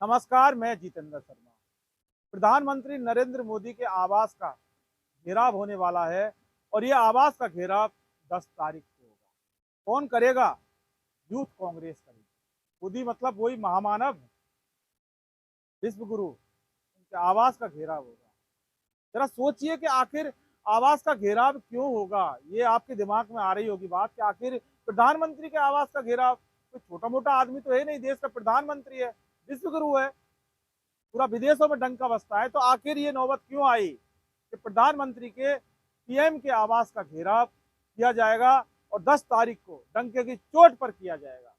नमस्कार, मैं जितेंद्र शर्मा। प्रधानमंत्री नरेंद्र मोदी के आवास का घेराव होने वाला है और ये आवास का घेराव 10 तारीख को होगा। कौन करेगा? यूथ कांग्रेस करेगी। मोदी मतलब वही महामानव, विश्व गुरु, उनके आवास का घेराव होगा। जरा सोचिए कि आखिर आवास का घेराव क्यों होगा। ये आपके दिमाग में आ रही होगी बात कि आखिर प्रधानमंत्री के आवास का घेराव, कोई छोटा मोटा आदमी तो है नहीं, देश का प्रधानमंत्री है, विश्व गुरु है, पूरा विदेशों में डंका बजता है। तो आखिर ये नौबत क्यों आई कि प्रधानमंत्री के पीएम के आवास का घेराव किया जाएगा और 10 तारीख को डंके की चोट पर किया जाएगा।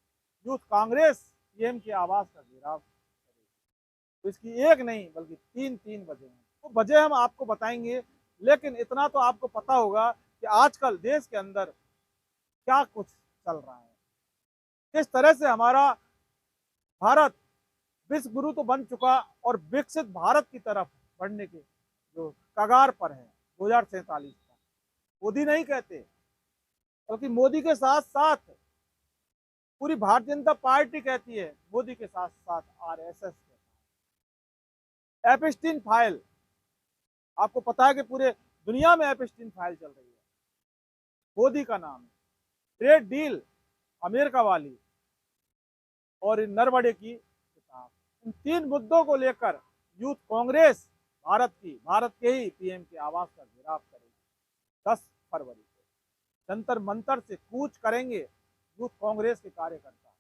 यूथ कांग्रेस पीएम के आवास का घेराव करेगी। तो इसकी एक नहीं बल्कि तीन तीन वजह हैं। तो वजह हम आपको बताएंगे, लेकिन इतना तो आपको पता होगा कि आजकल देश के अंदर क्या कुछ चल रहा है, किस तरह से हमारा भारत विश्व गुरु तो बन चुका और विकसित भारत की तरफ बढ़ने के जो कगार पर है 2047 का। मोदी नहीं कहते, बल्कि मोदी के साथ साथ पूरी भारतीय जनता पार्टी कहती है, मोदी के साथ साथ आरएसएस कहता है। एपस्टीन फाइल, आपको पता है कि पूरे दुनिया में एपस्टीन फाइल चल रही है, मोदी का नाम है। ट्रेड डील अमेरिका वाली और नरवड़े की किताब, इन तीन मुद्दों को लेकर यूथ कांग्रेस भारत के ही पीएम के आवास का घेराव करेगी 10 फरवरी को। जंतर मंतर से कूच करेंगे यूथ कांग्रेस के कार्यकर्ता,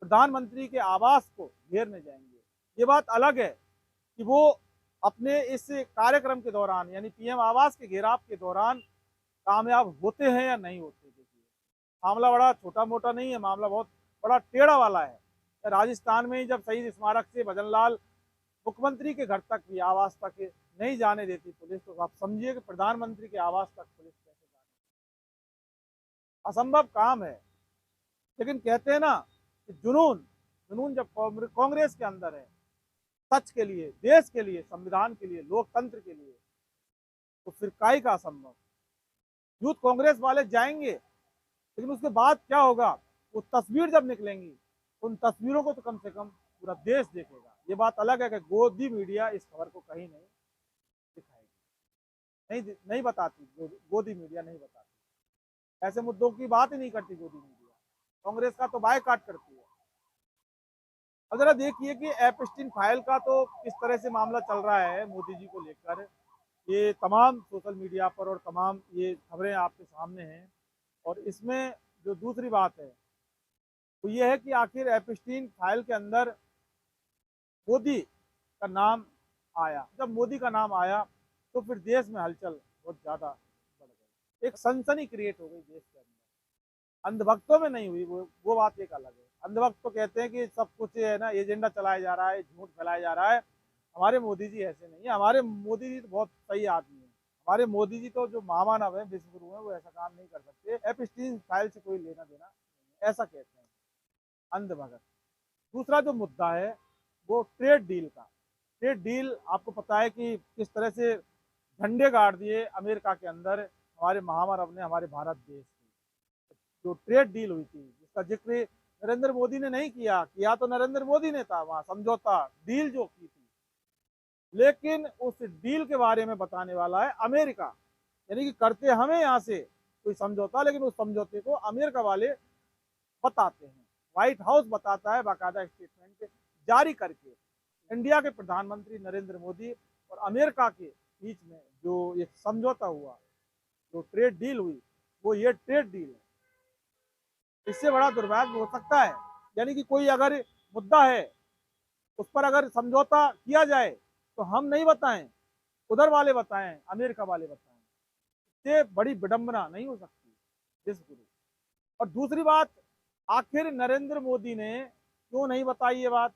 प्रधानमंत्री के आवास को घेरने जाएंगे। ये बात अलग है कि वो अपने इस कार्यक्रम के दौरान यानी पीएम आवास के घेराव के दौरान कामयाब होते हैं या नहीं होते। देखिए, मामला बड़ा छोटा मोटा नहीं है, मामला बहुत बड़ा टेढ़ा वाला है। राजस्थान में ही जब शहीद स्मारक से भजनलाल मुख्यमंत्री के घर तक भी आवास तक नहीं जाने देती पुलिस, तो आप समझिए कि प्रधानमंत्री के आवास तक पुलिस कैसे जाने। असंभव काम है। लेकिन कहते हैं ना कि जुनून जुनून जब कांग्रेस के अंदर है, सच के लिए, देश के लिए, संविधान के लिए, लोकतंत्र के लिए, तो फिर काई का असंभव। यूथ कांग्रेस वाले जाएंगे, लेकिन उसके बाद क्या होगा, वो तस्वीर जब निकलेंगी, उन तस्वीरों को तो कम से कम पूरा देश देखेगा। ये बात अलग है कि गोदी मीडिया इस खबर को कहीं नहीं दिखाएगी, नहीं बताती, गोदी मीडिया नहीं बताती, ऐसे मुद्दों की बात ही नहीं करती गोदी मीडिया। कांग्रेस का तो बायकॉट करती है। अब जरा देखिए कि एपस्टीन फाइल का तो किस तरह से मामला चल रहा है मोदी जी को लेकर। ये तमाम सोशल मीडिया पर और तमाम ये खबरें आपके सामने हैं। और इसमें जो दूसरी बात है वो ये है कि आखिर एपस्टीन फाइल के अंदर मोदी का नाम आया। जब मोदी का नाम आया तो फिर देश में हलचल बहुत ज़्यादा बढ़ गई, एक सनसनी क्रिएट हो गई देश के अंदर। अंधभक्तों में नहीं हुई, वो बात एक अलग है। अंधभक्त तो कहते हैं कि सब कुछ है ना, एजेंडा चलाया जा रहा है, झूठ फैलाया जा रहा है। हमारे मोदी जी ऐसे नहीं है, हमारे मोदी जी तो बहुत सही आदमी है। हमारे मोदी जी तो जो महामानव है, विश्व गुरु है, वो ऐसा काम नहीं कर सकते। एपस्टीन फाइल से कोई लेना देना नहीं, ऐसा कहते हैं अंधभगत। दूसरा जो मुद्दा है वो ट्रेड डील का। ट्रेड डील आपको पता है कि किस तरह से झंडे गाड़ दिए अमेरिका के अंदर हमारे महामानव ने, हमारे भारत देश की। जो ट्रेड डील हुई थी जिसका जिक्र नरेंद्र मोदी ने नहीं किया, तो नरेंद्र मोदी ने था, वहां समझौता डील जो की थी, लेकिन उस डील के बारे में बताने वाला है अमेरिका। यानी कि करते हमें यहाँ से कोई समझौता, लेकिन उस समझौते को अमेरिका वाले बताते हैं। व्हाइट हाउस बताता है बाकायदा स्टेटमेंट जारी करके। इंडिया के प्रधानमंत्री नरेंद्र मोदी और अमेरिका के बीच में जो एक समझौता हुआ, जो ट्रेड डील हुई, वो ये ट्रेड डील है। इससे बड़ा दुर्भाग्य हो सकता है। यानी कि कोई अगर मुद्दा है, उस पर अगर समझौता किया जाए तो हम नहीं बताएं, उधर वाले बताएं, अमेरिका वाले बताएं। इससे बड़ी विडंबना नहीं हो सकती देश गुरु। और दूसरी बात, आखिर नरेंद्र मोदी ने क्यों नहीं बताई ये बात,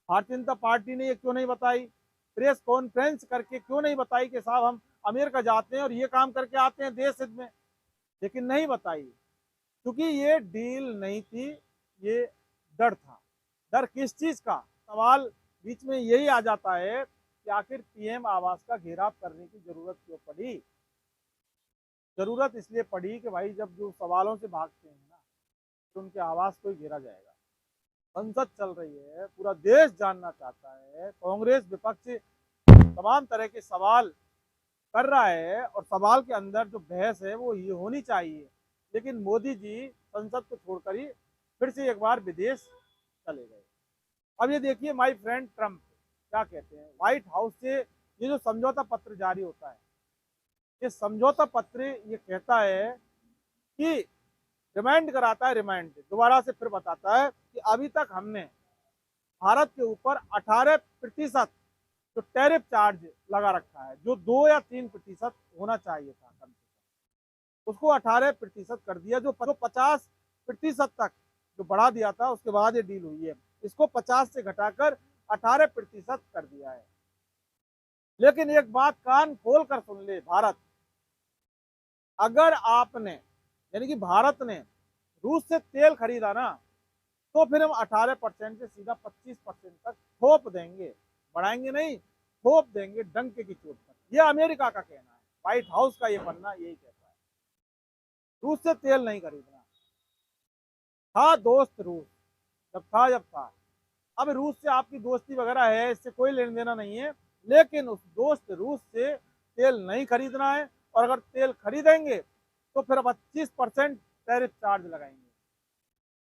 भारतीय जनता पार्टी ने ये क्यों नहीं बताई, प्रेस कॉन्फ्रेंस करके क्यों नहीं बताई कि साहब हम अमेरिका जाते हैं और ये काम करके आते हैं देश हित में, लेकिन नहीं बताई। क्योंकि ये डील नहीं थी, ये डर था। डर किस चीज का, सवाल बीच में यही आ जाता है कि आखिर पीएम आवास का घेराव करने की जरूरत क्यों पड़ी। जरूरत इसलिए पड़ी कि भाई जब जो सवालों से भागते हैं ना, तो उनके आवास को ही घेरा जाएगा। संसद चल रही है, पूरा देश जानना चाहता है, कांग्रेस विपक्ष तमाम तरह के सवाल कर रहा है और सवाल के अंदर जो बहस है वो ये होनी चाहिए, लेकिन मोदी जी संसद को छोड़कर ही फिर से एक बार विदेश चले गए। अब ये देखिए माय फ्रेंड ट्रम्प क्या कहते हैं, व्हाइट हाउस से ये जो समझौता पत्र जारी होता है, ये समझौता पत्र ये कहता है कि रिमाइंड कराता है, रिमाइंड दोबारा से फिर बताता है कि अभी तक हमने भारत के ऊपर 18% जो टैरिफ चार्ज लगा रखा है, जो 2 या 3% होना चाहिए था कम से कम, उसको 18% कर दिया। जो 50% तक जो बढ़ा दिया था उसके बाद ये डील हुई है, इसको 50 से घटाकर 18% कर दिया है। लेकिन एक बात कान खोल कर सुन ले भारत, अगर आपने यानी कि भारत ने रूस से तेल खरीदा ना, तो फिर हम 18% से सीधा 25% तक थोप देंगे, बढ़ाएंगे नहीं, थोप देंगे डंके की चोट पर। यह अमेरिका का कहना है, व्हाइट हाउस का ये पन्ना यही कहता है। रूस से तेल नहीं खरीदना, था दोस्त रूस, जब था। अब रूस से आपकी दोस्ती वगैरह है, इससे कोई लेना देना नहीं है, लेकिन उस दोस्त रूस से तेल नहीं खरीदना है, और अगर तेल खरीदेंगे तो फिर 25% टैरिफ चार्ज लगाएंगे।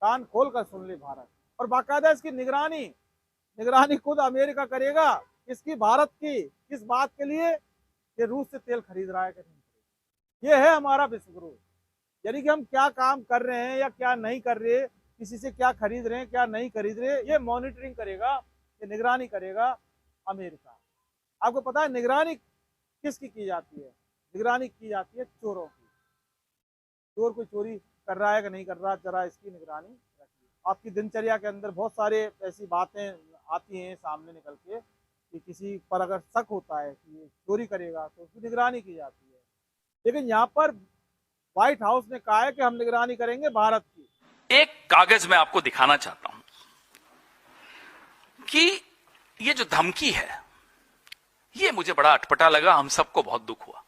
कान खोल कर सुन ले भारत, और बाकायदा इसकी निगरानी खुद अमेरिका करेगा। इसकी भारत की किस बात के लिए, कि रूस से तेल खरीद रहा है कि नहीं। ये है हमारा विश्वगुरु, यानी कि हम क्या काम कर रहे हैं या क्या नहीं कर रहे, किसी से क्या खरीद रहे हैं क्या नहीं खरीद रहे, ये मॉनिटरिंग करेगा, ये निगरानी करेगा अमेरिका। आपको पता है निगरानी किसकी की जाती है? निगरानी की जाती है चोरों की। चोर कोई चोरी कर रहा है कि नहीं कर रहा, जरा इसकी निगरानी रखिए। आपकी दिनचर्या के अंदर बहुत सारे ऐसी बातें आती हैं सामने निकल के, कि किसी पर अगर शक होता है कि ये चोरी करेगा तो उसकी निगरानी की जाती है। लेकिन यहाँ पर व्हाइट हाउस ने कहा है कि हम निगरानी करेंगे भारत की। एक कागज मैं आपको दिखाना चाहता हूं कि ये जो धमकी है, ये मुझे बड़ा अटपटा लगा, हम सबको बहुत दुख हुआ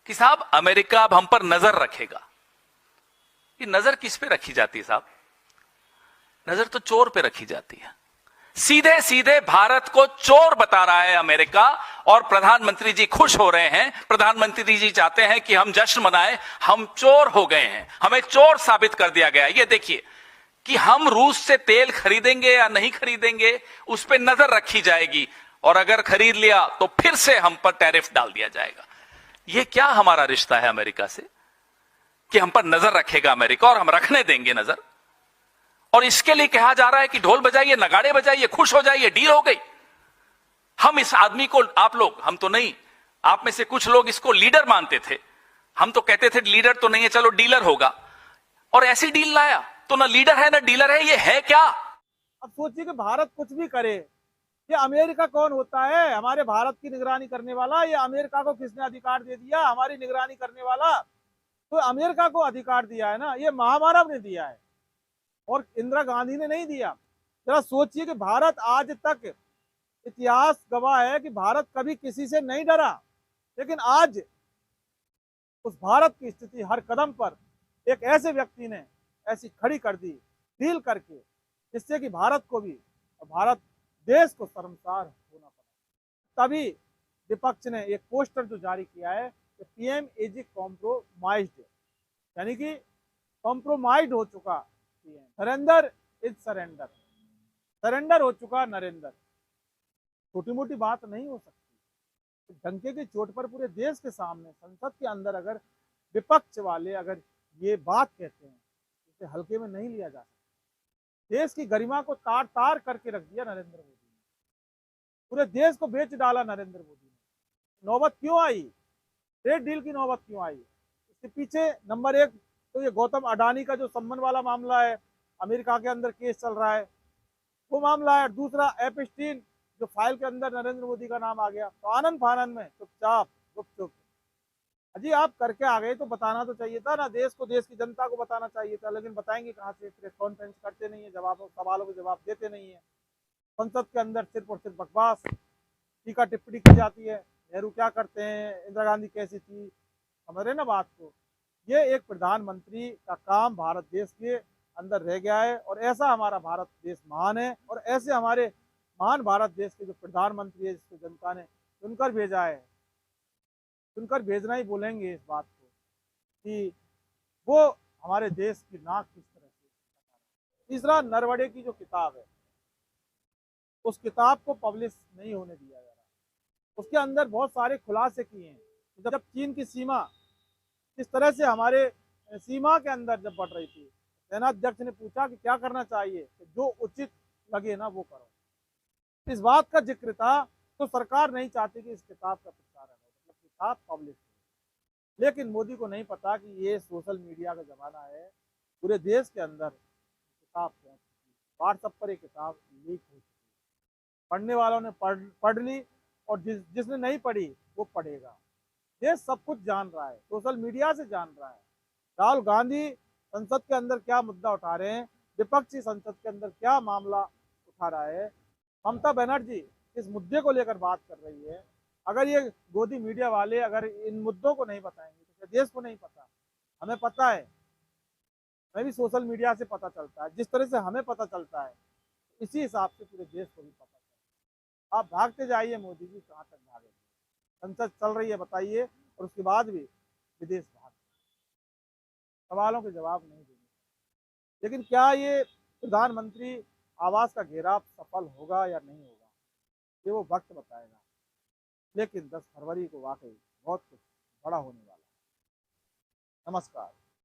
कि साहब अमेरिका अब हम पर नजर रखेगा। ये नजर किस पे रखी जाती है साहब? नजर तो चोर पे रखी जाती है। सीधे सीधे भारत को चोर बता रहा है अमेरिका, और प्रधानमंत्री जी खुश हो रहे हैं। प्रधानमंत्री जी चाहते हैं कि हम जश्न मनाएं, हम चोर हो गए हैं, हमें चोर साबित कर दिया गया। ये देखिए कि हम रूस से तेल खरीदेंगे या नहीं खरीदेंगे, उस पर नजर रखी जाएगी, और अगर खरीद लिया तो फिर से हम पर टैरिफ डाल दिया जाएगा। यह क्या हमारा रिश्ता है अमेरिका से, कि हम पर नजर रखेगा अमेरिका और हम रखने देंगे नजर? और इसके लिए कहा जा रहा है कि ढोल बजाइए, नगाड़े बजाइए, खुश हो जाइए, डील हो गई। हम इस आदमी को, आप लोग, हम तो नहीं, आप में से कुछ लोग इसको लीडर मानते थे। हम तो कहते थे लीडर तो नहीं है, चलो डीलर होगा, और ऐसी डील लाया। तो ना लीडर है ना डीलर है, ये है क्या? अब सोचिए कि भारत कुछ भी करे, ये अमेरिका कौन होता है हमारे भारत की निगरानी करने वाला? ये अमेरिका को किसने अधिकार दे दिया हमारी निगरानी करने वाला? तो अमेरिका को अधिकार दिया है ना, ये महामानव ने दिया है, और इंदिरा गांधी ने नहीं दिया। जरा सोचिए कि भारत आज तक, इतिहास गवाह है कि भारत कभी किसी से नहीं डरा, लेकिन आज उस भारत की स्थिति हर कदम पर एक ऐसे व्यक्ति ने ऐसी खड़ी कर दी, डील करके, जिससे कि भारत को भी और भारत देश को शर्मसार होना पड़ा। तभी विपक्ष ने एक पोस्टर जो जारी किया है कि पीएम इज कॉम्प्रोमाइज्ड, यानी कि कॉम्प्रोमाइज हो चुका PM, surrender is surrender, surrender हो चुका नरेंद्र। छोटी मोटी बात नहीं हो सकती। डंके की चोट पर पूरे देश के सामने संसद के अंदर अगर विपक्ष वाले अगर ये बात कहते हैं, इसे हल्के में नहीं लिया जा सकता। देश की गरिमा को तार तार करके रख दिया नरेंद्र मोदी ने, पूरे देश को बेच डाला नरेंद्र मोदी ने। नौबत क्यों आई, ट्रेड डील की नौबत क्यों आई? इसके पीछे नंबर एक तो ये गौतम अडानी का जो संबंध वाला मामला है, अमेरिका के अंदर केस चल रहा है, वो मामला है। दूसरा एपस्टीन जो फाइल के अंदर नरेंद्र मोदी का नाम आ गया, तो आनंद फानंद में चुपचाप गुपचुप। अजी आप करके आ गए तो बताना तो चाहिए था ना, देश को, देश की जनता को बताना चाहिए था, लेकिन बताएंगे कहाँ से? प्रेस कॉन्फ्रेंस करते नहीं है, सवालों के जवाब देते नहीं है। संसद के अंदर सिर्फ और सिर्फ बकवास, टीका टिप्पणी की जाती है। नेहरू क्या करते हैं, इंदिरा गांधी कैसी थी, समझ रहे ना बात को? ये एक प्रधानमंत्री का काम भारत देश के अंदर रह गया है। और ऐसा हमारा भारत देश महान है, और ऐसे हमारे महान भारत देश के जो प्रधानमंत्री है, जिसको जनता ने चुनकर भेजा है, चुनकर भेजना ही बोलेंगे इस बात को कि वो हमारे देश की नाक किस तरह से। तीसरा, नरवणे की जो किताब है, उस किताब को पब्लिश नहीं होने दिया जा रहा। उसके अंदर बहुत सारे खुलासे किए हैं। जब चीन की सीमा किस तरह से हमारे सीमा के अंदर जब बढ़ रही थी, सेनाध्यक्ष ने पूछा कि क्या करना चाहिए, तो जो उचित लगे ना वो करो। इस बात का जिक्र था। तो सरकार नहीं चाहती कि इस किताब का प्रचारण हो, मतलब किताब पब्लिश हो। लेकिन मोदी को नहीं पता कि ये सोशल मीडिया का जमाना है, पूरे देश के अंदर किताब पहुंच चुकी है, व्हाट्सएप पर ये किताब लीक हो चुकी है, पढ़ने वालों ने पढ़ ली, और जिसने नहीं पढ़ी वो पढ़ेगा। देश सब कुछ जान रहा है, सोशल मीडिया से जान रहा है। राहुल गांधी संसद के अंदर क्या मुद्दा उठा रहे हैं, विपक्षी संसद के अंदर क्या मामला उठा रहा है, ममता बनर्जी इस मुद्दे को लेकर बात कर रही है। अगर ये गोदी मीडिया वाले अगर इन मुद्दों को नहीं बताएंगे तो क्या देश को नहीं पता? हमें पता है, हमें भी सोशल मीडिया से पता चलता है। जिस तरह से हमें पता चलता है, इसी हिसाब से पूरे देश को भी पता चलता है। आप भागते जाइए मोदी जी, कहाँ तक भागेंगे? संसद चल रही है बताइए, और उसके बाद भी विदेश भाग, सवालों के जवाब नहीं देंगे। लेकिन क्या ये प्रधानमंत्री आवास का घेराव सफल होगा या नहीं होगा, ये वो वक्त बताएगा। लेकिन 10 फरवरी को वाकई बहुत कुछ बड़ा होने वाला है। नमस्कार।